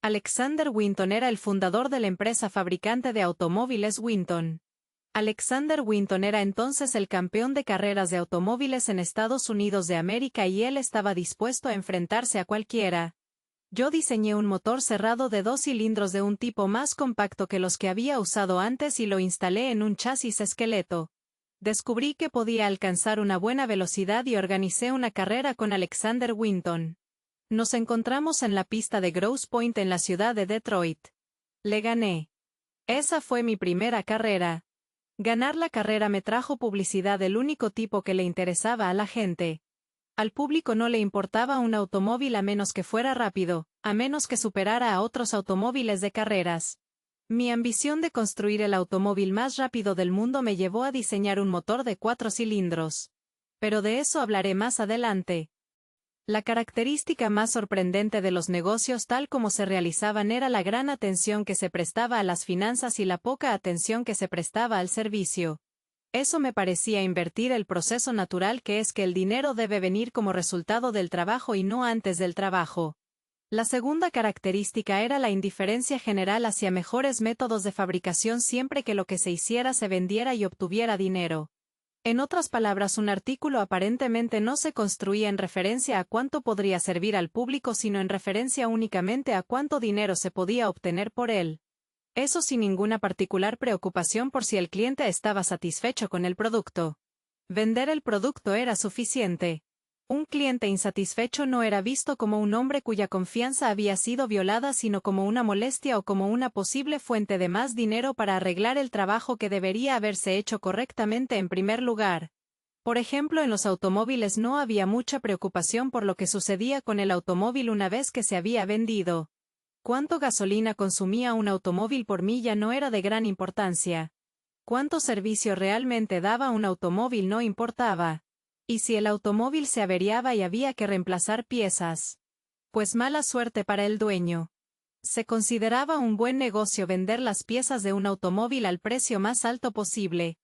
Alexander Winton era el fundador de la empresa fabricante de automóviles Winton. Alexander Winton era entonces el campeón de carreras de automóviles en Estados Unidos de América y él estaba dispuesto a enfrentarse a cualquiera. Yo diseñé un motor cerrado de 2 cilindros de un tipo más compacto que los que había usado antes y lo instalé en un chasis esqueleto. Descubrí que podía alcanzar una buena velocidad y organicé una carrera con Alexander Winton. Nos encontramos en la pista de Grosse Pointe en la ciudad de Detroit. Le gané. Esa fue mi primera carrera. Ganar la carrera me trajo publicidad del único tipo que le interesaba a la gente. Al público no le importaba un automóvil a menos que fuera rápido, a menos que superara a otros automóviles de carreras. Mi ambición de construir el automóvil más rápido del mundo me llevó a diseñar un motor de 4 cilindros. Pero de eso hablaré más adelante. La característica más sorprendente de los negocios tal como se realizaban era la gran atención que se prestaba a las finanzas y la poca atención que se prestaba al servicio. Eso me parecía invertir el proceso natural que es que el dinero debe venir como resultado del trabajo y no antes del trabajo. La segunda característica era la indiferencia general hacia mejores métodos de fabricación siempre que lo que se hiciera se vendiera y obtuviera dinero. En otras palabras, un artículo aparentemente no se construía en referencia a cuánto podría servir al público sino en referencia únicamente a cuánto dinero se podía obtener por él. Eso sin ninguna particular preocupación por si el cliente estaba satisfecho con el producto. Vender el producto era suficiente. Un cliente insatisfecho no era visto como un hombre cuya confianza había sido violada sino como una molestia o como una posible fuente de más dinero para arreglar el trabajo que debería haberse hecho correctamente en primer lugar. Por ejemplo, en los automóviles no había mucha preocupación por lo que sucedía con el automóvil una vez que se había vendido. Cuánto gasolina consumía un automóvil por milla no era de gran importancia. Cuánto servicio realmente daba un automóvil no importaba. ¿Y si el automóvil se averiaba y había que reemplazar piezas? Pues mala suerte para el dueño. Se consideraba un buen negocio vender las piezas de un automóvil al precio más alto posible.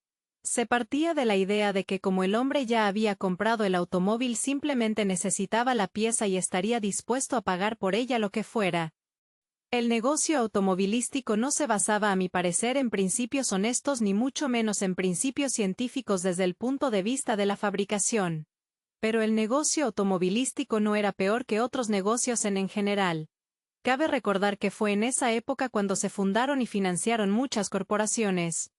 Se partía de la idea de que como el hombre ya había comprado el automóvil simplemente necesitaba la pieza y estaría dispuesto a pagar por ella lo que fuera. El negocio automovilístico no se basaba a mi parecer en principios honestos ni mucho menos en principios científicos desde el punto de vista de la fabricación. Pero el negocio automovilístico no era peor que otros negocios en general. Cabe recordar que fue en esa época cuando se fundaron y financiaron muchas corporaciones.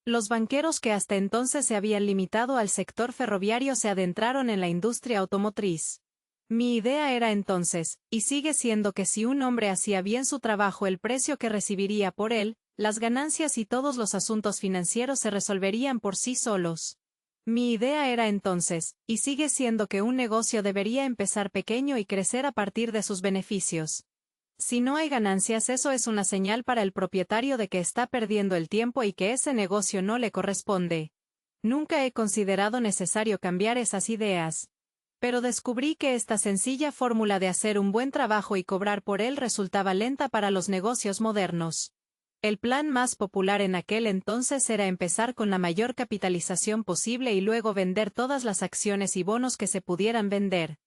Los banqueros que hasta entonces se habían limitado al sector ferroviario se adentraron en la industria automotriz. Mi idea era entonces, y sigue siendo que si un hombre hacía bien su trabajo el precio que recibiría por él, las ganancias y todos los asuntos financieros se resolverían por sí solos. Mi idea era entonces, y sigue siendo que un negocio debería empezar pequeño y crecer a partir de sus beneficios. Si no hay ganancias, eso es una señal para el propietario de que está perdiendo el tiempo y que ese negocio no le corresponde. Nunca he considerado necesario cambiar esas ideas. Pero descubrí que esta sencilla fórmula de hacer un buen trabajo y cobrar por él resultaba lenta para los negocios modernos. El plan más popular en aquel entonces era empezar con la mayor capitalización posible y luego vender todas las acciones y bonos que se pudieran vender.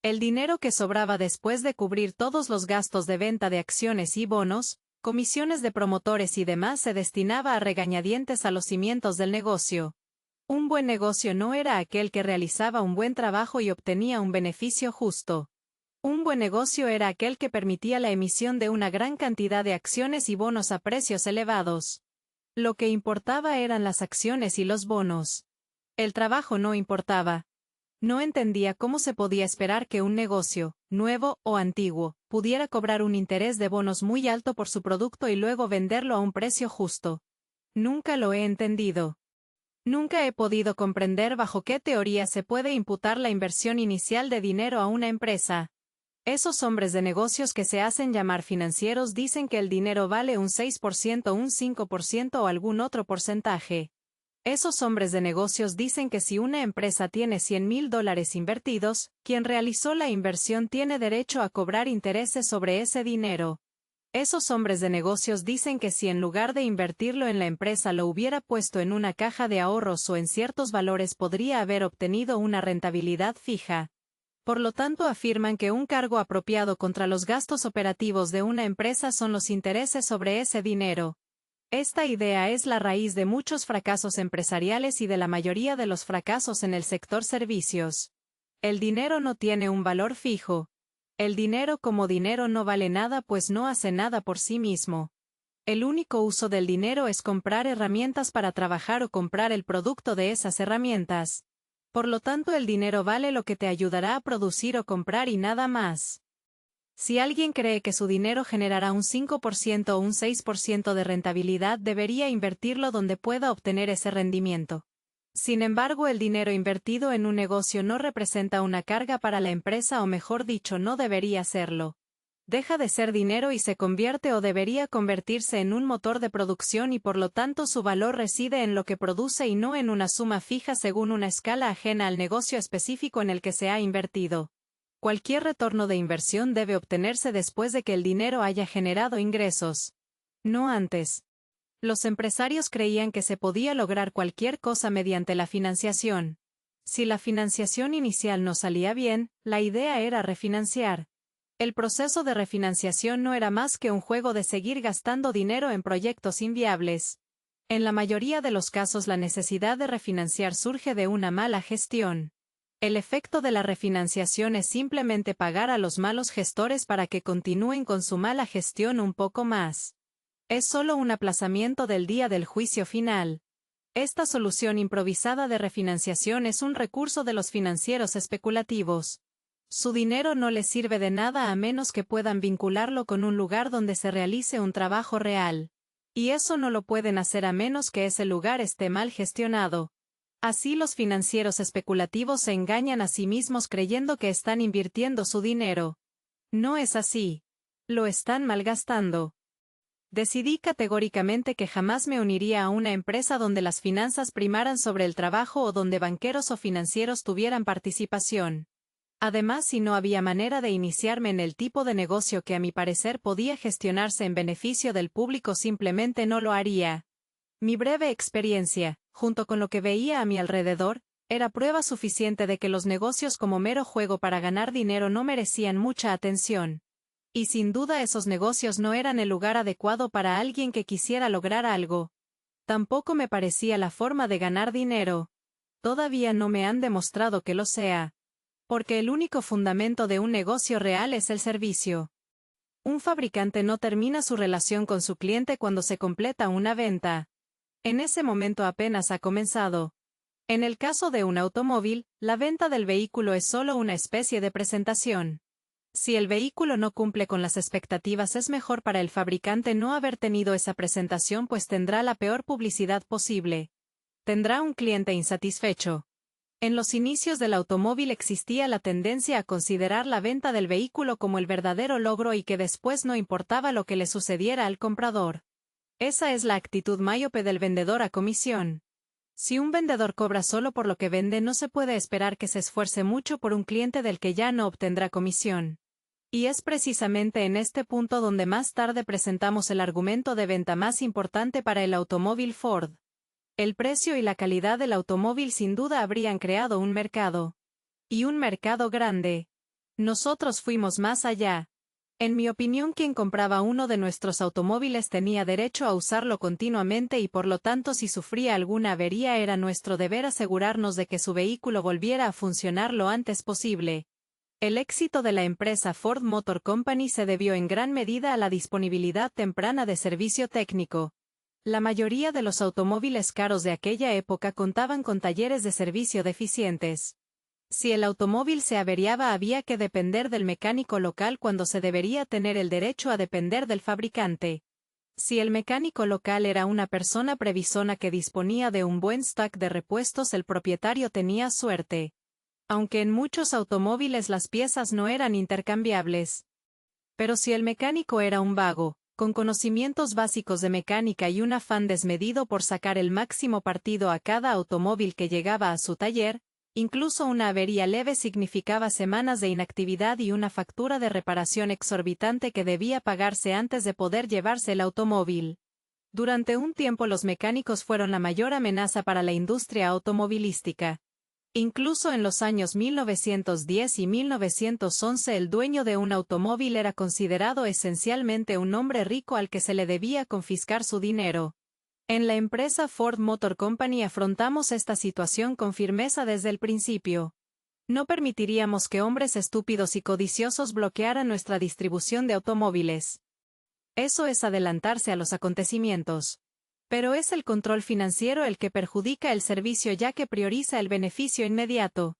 El dinero que sobraba después de cubrir todos los gastos de venta de acciones y bonos, comisiones de promotores y demás se destinaba a regañadientes a los cimientos del negocio. Un buen negocio no era aquel que realizaba un buen trabajo y obtenía un beneficio justo. Un buen negocio era aquel que permitía la emisión de una gran cantidad de acciones y bonos a precios elevados. Lo que importaba eran las acciones y los bonos. El trabajo no importaba. No entendía cómo se podía esperar que un negocio, nuevo o antiguo, pudiera cobrar un interés de bonos muy alto por su producto y luego venderlo a un precio justo. Nunca lo he entendido. Nunca he podido comprender bajo qué teoría se puede imputar la inversión inicial de dinero a una empresa. Esos hombres de negocios que se hacen llamar financieros dicen que el dinero vale un 6%, un 5% o algún otro porcentaje. Esos hombres de negocios dicen que si una empresa tiene $100,000 invertidos, quien realizó la inversión tiene derecho a cobrar intereses sobre ese dinero. Esos hombres de negocios dicen que si en lugar de invertirlo en la empresa lo hubiera puesto en una caja de ahorros o en ciertos valores podría haber obtenido una rentabilidad fija. Por lo tanto afirman que un cargo apropiado contra los gastos operativos de una empresa son los intereses sobre ese dinero. Esta idea es la raíz de muchos fracasos empresariales y de la mayoría de los fracasos en el sector servicios. El dinero no tiene un valor fijo. El dinero como dinero no vale nada pues no hace nada por sí mismo. El único uso del dinero es comprar herramientas para trabajar o comprar el producto de esas herramientas. Por lo tanto el dinero vale lo que te ayudará a producir o comprar y nada más. Si alguien cree que su dinero generará un 5% o un 6% de rentabilidad, debería invertirlo donde pueda obtener ese rendimiento. Sin embargo, el dinero invertido en un negocio no representa una carga para la empresa o mejor dicho, no debería serlo. Deja de ser dinero y se convierte o debería convertirse en un motor de producción y por lo tanto su valor reside en lo que produce y no en una suma fija según una escala ajena al negocio específico en el que se ha invertido. Cualquier retorno de inversión debe obtenerse después de que el dinero haya generado ingresos. No antes. Los empresarios creían que se podía lograr cualquier cosa mediante la financiación. Si la financiación inicial no salía bien, la idea era refinanciar. El proceso de refinanciación no era más que un juego de seguir gastando dinero en proyectos inviables. En la mayoría de los casos la necesidad de refinanciar surge de una mala gestión. El efecto de la refinanciación es simplemente pagar a los malos gestores para que continúen con su mala gestión un poco más. Es solo un aplazamiento del día del juicio final. Esta solución improvisada de refinanciación es un recurso de los financieros especulativos. Su dinero no les sirve de nada a menos que puedan vincularlo con un lugar donde se realice un trabajo real. Y eso no lo pueden hacer a menos que ese lugar esté mal gestionado. Así los financieros especulativos se engañan a sí mismos creyendo que están invirtiendo su dinero. No es así. Lo están malgastando. Decidí categóricamente que jamás me uniría a una empresa donde las finanzas primaran sobre el trabajo o donde banqueros o financieros tuvieran participación. Además, si no había manera de iniciarme en el tipo de negocio que a mi parecer podía gestionarse en beneficio del público, simplemente no lo haría. Mi breve experiencia, junto con lo que veía a mi alrededor, era prueba suficiente de que los negocios como mero juego para ganar dinero no merecían mucha atención. Y sin duda esos negocios no eran el lugar adecuado para alguien que quisiera lograr algo. Tampoco me parecía la forma de ganar dinero. Todavía no me han demostrado que lo sea. Porque el único fundamento de un negocio real es el servicio. Un fabricante no termina su relación con su cliente cuando se completa una venta. En ese momento apenas ha comenzado. En el caso de un automóvil, la venta del vehículo es solo una especie de presentación. Si el vehículo no cumple con las expectativas, es mejor para el fabricante no haber tenido esa presentación, pues tendrá la peor publicidad posible. Tendrá un cliente insatisfecho. En los inicios del automóvil existía la tendencia a considerar la venta del vehículo como el verdadero logro y que después no importaba lo que le sucediera al comprador. Esa es la actitud míope del vendedor a comisión. Si un vendedor cobra solo por lo que vende, no se puede esperar que se esfuerce mucho por un cliente del que ya no obtendrá comisión. Y es precisamente en este punto donde más tarde presentamos el argumento de venta más importante para el automóvil Ford. El precio y la calidad del automóvil sin duda habrían creado un mercado. Y un mercado grande. Nosotros fuimos más allá. En mi opinión, quien compraba uno de nuestros automóviles tenía derecho a usarlo continuamente y por lo tanto si sufría alguna avería era nuestro deber asegurarnos de que su vehículo volviera a funcionar lo antes posible. El éxito de la empresa Ford Motor Company se debió en gran medida a la disponibilidad temprana de servicio técnico. La mayoría de los automóviles caros de aquella época contaban con talleres de servicio deficientes. Si el automóvil se averiaba había que depender del mecánico local cuando se debería tener el derecho a depender del fabricante. Si el mecánico local era una persona previsora que disponía de un buen stock de repuestos, el propietario tenía suerte. Aunque en muchos automóviles las piezas no eran intercambiables. Pero si el mecánico era un vago, con conocimientos básicos de mecánica y un afán desmedido por sacar el máximo partido a cada automóvil que llegaba a su taller, incluso una avería leve significaba semanas de inactividad y una factura de reparación exorbitante que debía pagarse antes de poder llevarse el automóvil. Durante un tiempo los mecánicos fueron la mayor amenaza para la industria automovilística. Incluso en los años 1910 y 1911 el dueño de un automóvil era considerado esencialmente un hombre rico al que se le debía confiscar su dinero. En la empresa Ford Motor Company afrontamos esta situación con firmeza desde el principio. No permitiríamos que hombres estúpidos y codiciosos bloquearan nuestra distribución de automóviles. Eso es adelantarse a los acontecimientos. Pero es el control financiero el que perjudica el servicio ya que prioriza el beneficio inmediato.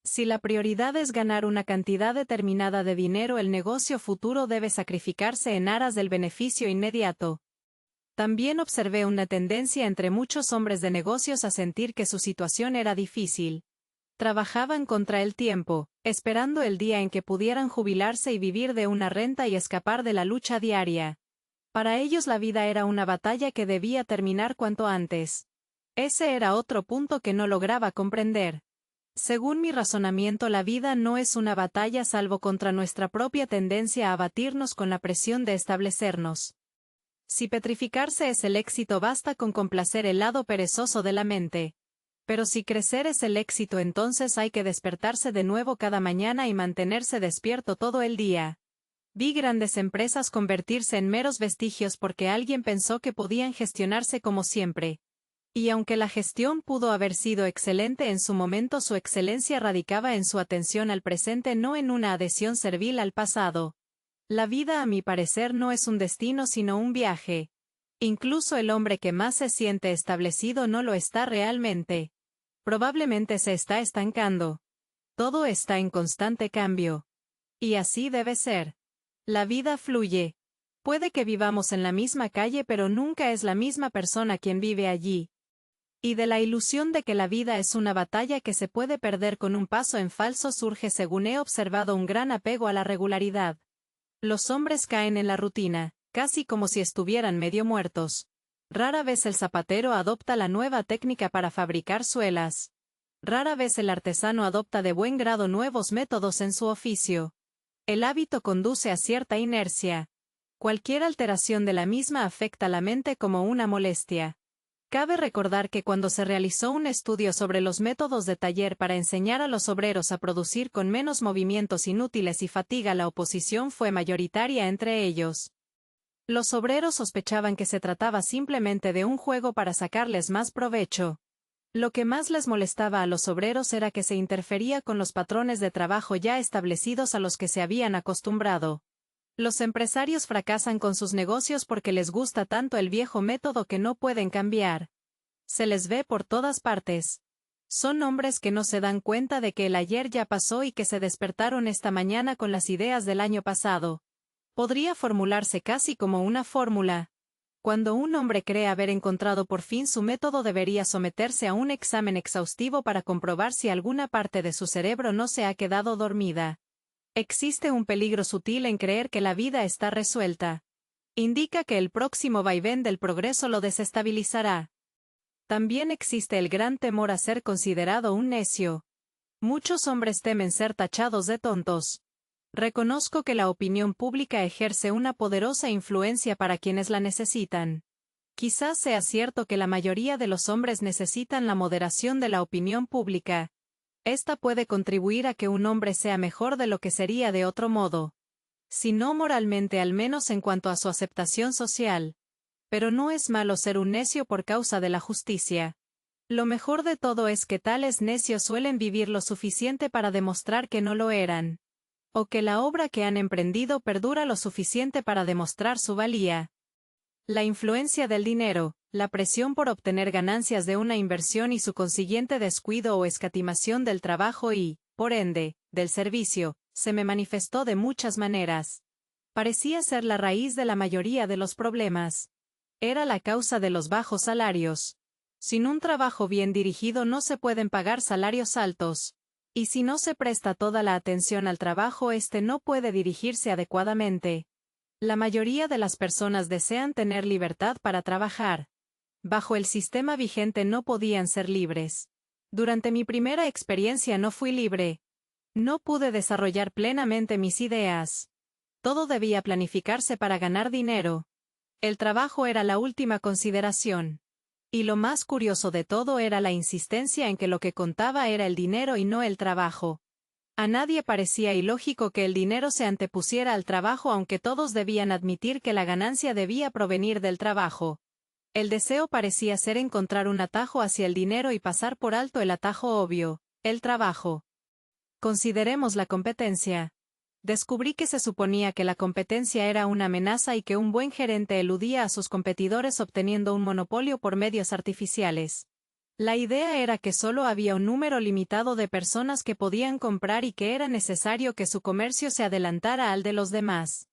Si la prioridad es ganar una cantidad determinada de dinero, el negocio futuro debe sacrificarse en aras del beneficio inmediato. También observé una tendencia entre muchos hombres de negocios a sentir que su situación era difícil. Trabajaban contra el tiempo, esperando el día en que pudieran jubilarse y vivir de una renta y escapar de la lucha diaria. Para ellos la vida era una batalla que debía terminar cuanto antes. Ese era otro punto que no lograba comprender. Según mi razonamiento, la vida no es una batalla salvo contra nuestra propia tendencia a abatirnos con la presión de establecernos. Si petrificarse es el éxito, basta con complacer el lado perezoso de la mente. Pero si crecer es el éxito, entonces hay que despertarse de nuevo cada mañana y mantenerse despierto todo el día. Vi grandes empresas convertirse en meros vestigios porque alguien pensó que podían gestionarse como siempre. Y aunque la gestión pudo haber sido excelente en su momento, su excelencia radicaba en su atención al presente, no en una adhesión servil al pasado. La vida, a mi parecer, no es un destino sino un viaje. Incluso el hombre que más se siente establecido no lo está realmente. Probablemente se está estancando. Todo está en constante cambio. Y así debe ser. La vida fluye. Puede que vivamos en la misma calle, pero nunca es la misma persona quien vive allí. Y de la ilusión de que la vida es una batalla que se puede perder con un paso en falso surge, según he observado, un gran apego a la regularidad. Los hombres caen en la rutina, casi como si estuvieran medio muertos. Rara vez el zapatero adopta la nueva técnica para fabricar suelas. Rara vez el artesano adopta de buen grado nuevos métodos en su oficio. El hábito conduce a cierta inercia. Cualquier alteración de la misma afecta a la mente como una molestia. Cabe recordar que cuando se realizó un estudio sobre los métodos de taller para enseñar a los obreros a producir con menos movimientos inútiles y fatiga, la oposición fue mayoritaria entre ellos. Los obreros sospechaban que se trataba simplemente de un juego para sacarles más provecho. Lo que más les molestaba a los obreros era que se interfería con los patrones de trabajo ya establecidos a los que se habían acostumbrado. Los empresarios fracasan con sus negocios porque les gusta tanto el viejo método que no pueden cambiar. Se les ve por todas partes. Son hombres que no se dan cuenta de que el ayer ya pasó y que se despertaron esta mañana con las ideas del año pasado. Podría formularse casi como una fórmula. Cuando un hombre cree haber encontrado por fin su método, debería someterse a un examen exhaustivo para comprobar si alguna parte de su cerebro no se ha quedado dormida. Existe un peligro sutil en creer que la vida está resuelta. Indica que el próximo vaivén del progreso lo desestabilizará. También existe el gran temor a ser considerado un necio. Muchos hombres temen ser tachados de tontos. Reconozco que la opinión pública ejerce una poderosa influencia para quienes la necesitan. Quizás sea cierto que la mayoría de los hombres necesitan la moderación de la opinión pública. Esta puede contribuir a que un hombre sea mejor de lo que sería de otro modo. si no moralmente al menos en cuanto a su aceptación social. Pero no es malo ser un necio por causa de la justicia. Lo mejor de todo es que tales necios suelen vivir lo suficiente para demostrar que no lo eran. O que la obra que han emprendido perdura lo suficiente para demostrar su valía. La influencia del dinero, la presión por obtener ganancias de una inversión y su consiguiente descuido o escatimación del trabajo y, por ende, del servicio, se me manifestó de muchas maneras. Parecía ser la raíz de la mayoría de los problemas. Era la causa de los bajos salarios. Sin un trabajo bien dirigido no se pueden pagar salarios altos. Y si no se presta toda la atención al trabajo, este no puede dirigirse adecuadamente. La mayoría de las personas desean tener libertad para trabajar. Bajo el sistema vigente no podían ser libres. Durante mi primera experiencia no fui libre. No pude desarrollar plenamente mis ideas. Todo debía planificarse para ganar dinero. El trabajo era la última consideración. Y lo más curioso de todo era la insistencia en que lo que contaba era el dinero y no el trabajo. A nadie parecía ilógico que el dinero se antepusiera al trabajo, aunque todos debían admitir que la ganancia debía provenir del trabajo. El deseo parecía ser encontrar un atajo hacia el dinero y pasar por alto el atajo obvio, el trabajo. Consideremos la competencia. Descubrí que se suponía que la competencia era una amenaza y que un buen gerente eludía a sus competidores obteniendo un monopolio por medios artificiales. La idea era que solo había un número limitado de personas que podían comprar y que era necesario que su comercio se adelantara al de los demás.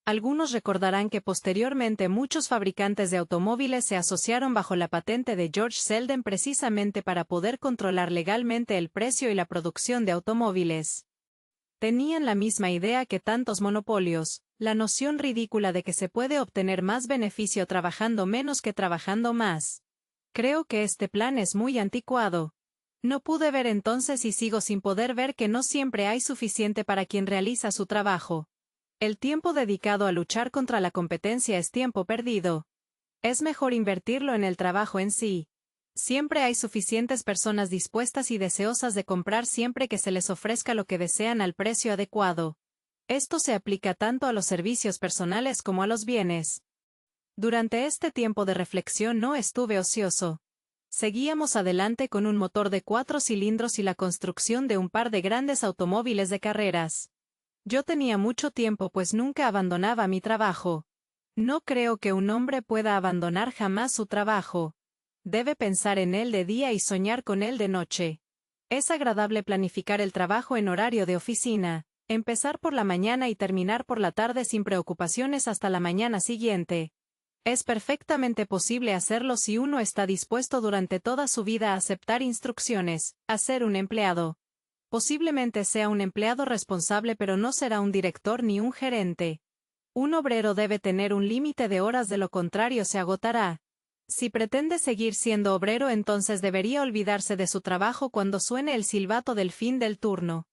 Algunos recordarán que posteriormente muchos fabricantes de automóviles se asociaron bajo la patente de George Selden precisamente para poder controlar legalmente el precio y la producción de automóviles. Tenían la misma idea que tantos monopolios, la noción ridícula de que se puede obtener más beneficio trabajando menos que trabajando más. Creo que este plan es muy anticuado. No pude ver entonces y sigo sin poder ver que no siempre hay suficiente para quien realiza su trabajo. El tiempo dedicado a luchar contra la competencia es tiempo perdido. Es mejor invertirlo en el trabajo en sí. Siempre hay suficientes personas dispuestas y deseosas de comprar siempre que se les ofrezca lo que desean al precio adecuado. Esto se aplica tanto a los servicios personales como a los bienes. Durante este tiempo de reflexión no estuve ocioso. Seguíamos adelante con un motor de 4 cilindros y la construcción de un par de grandes automóviles de carreras. Yo tenía mucho tiempo pues nunca abandonaba mi trabajo. No creo que un hombre pueda abandonar jamás su trabajo. Debe pensar en él de día y soñar con él de noche. Es agradable planificar el trabajo en horario de oficina, empezar por la mañana y terminar por la tarde sin preocupaciones hasta la mañana siguiente. Es perfectamente posible hacerlo si uno está dispuesto durante toda su vida a aceptar instrucciones, a ser un empleado. Posiblemente sea un empleado responsable, pero no será un director ni un gerente. Un obrero debe tener un límite de horas, de lo contrario se agotará. Si pretende seguir siendo obrero, entonces debería olvidarse de su trabajo cuando suene el silbato del fin del turno.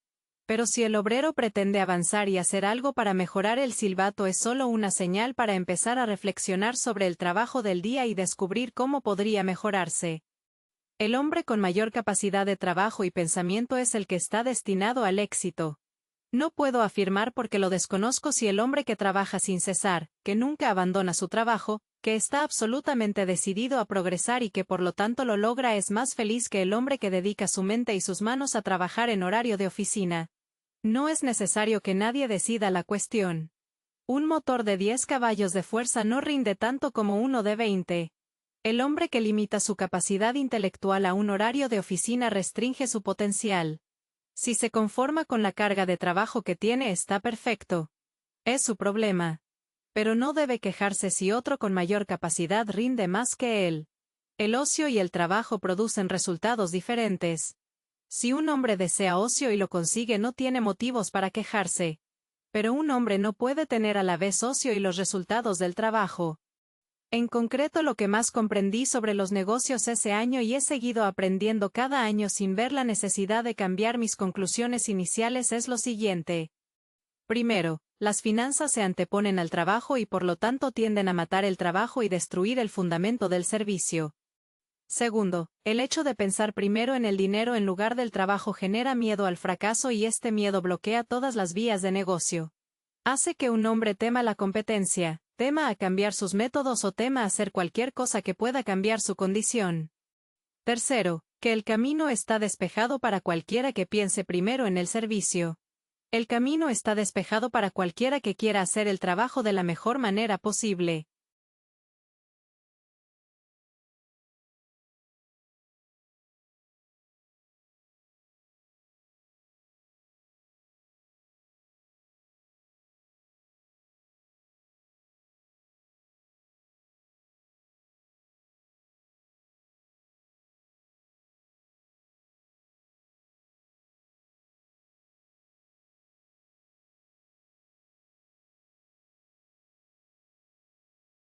Pero si el obrero pretende avanzar y hacer algo para mejorar, el silbato es solo una señal para empezar a reflexionar sobre el trabajo del día y descubrir cómo podría mejorarse. El hombre con mayor capacidad de trabajo y pensamiento es el que está destinado al éxito. No puedo afirmar porque lo desconozco si el hombre que trabaja sin cesar, que nunca abandona su trabajo, que está absolutamente decidido a progresar y que por lo tanto lo logra, es más feliz que el hombre que dedica su mente y sus manos a trabajar en horario de oficina. No es necesario que nadie decida la cuestión. Un motor de 10 caballos de fuerza no rinde tanto como uno de 20. El hombre que limita su capacidad intelectual a un horario de oficina restringe su potencial. Si se conforma con la carga de trabajo que tiene, está perfecto. Es su problema. Pero no debe quejarse si otro con mayor capacidad rinde más que él. El ocio y el trabajo producen resultados diferentes. Si un hombre desea ocio y lo consigue, no tiene motivos para quejarse. Pero un hombre no puede tener a la vez ocio y los resultados del trabajo. En concreto, lo que más comprendí sobre los negocios ese año, y he seguido aprendiendo cada año sin ver la necesidad de cambiar mis conclusiones iniciales, es lo siguiente. Primero, las finanzas se anteponen al trabajo y por lo tanto tienden a matar el trabajo y destruir el fundamento del servicio. Segundo, el hecho de pensar primero en el dinero en lugar del trabajo genera miedo al fracaso y este miedo bloquea todas las vías de negocio. Hace que un hombre tema la competencia, tema a cambiar sus métodos o tema a hacer cualquier cosa que pueda cambiar su condición. Tercero, que el camino está despejado para cualquiera que piense primero en el servicio. El camino está despejado para cualquiera que quiera hacer el trabajo de la mejor manera posible.